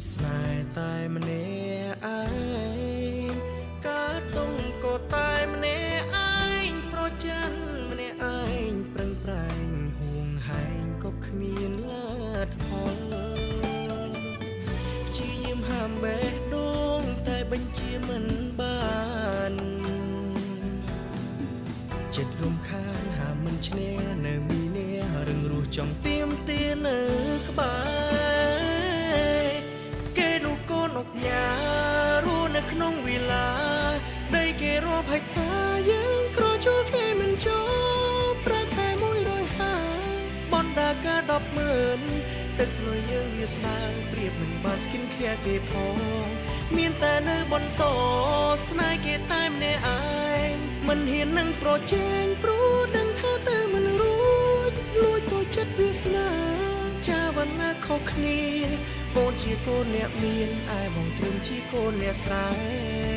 ចស្នេហ៍តែម្នាក់ឯងកើតតុងក៏តែម្នាក់ឯងប្រច័នម្នាក់ឯងប្រឹងប្រែងហួងហែងក៏គ្មានលទ្ធផលព្យាយាមហាមបេះដូងតែបញ្ជាមិនបានចិត្តរំខានហាមមិនឈ្នះនៅមីនារឹងរស់ចង់ទៀមទានៅក្បែរគេនោះកូនអុកញ៉ារស់នៅក្នុងវិឡាដីគេរាប់ហិកតាយើងក្រជួលគេមិនចូលប្រាក់ខែ150បណ្ដាការ100000ទឹកលុយយើងវាស្ដាងប្រៀបមិនបានស្គិនឃ្លាគេផងមានតែនៅបន្តស្នេហ៍គេតែម្នាក់ឯងមិនហ៊ាននឹងប្រជែងព្រោះដឹងថាទៅមិនរួចលួចទៅចិត្តវាស្នាចាវណ្ណាខុសគ្នាបងជាកូនអ្នកមានឯបងទ្រឹមជាកូនអ្នកស្រែ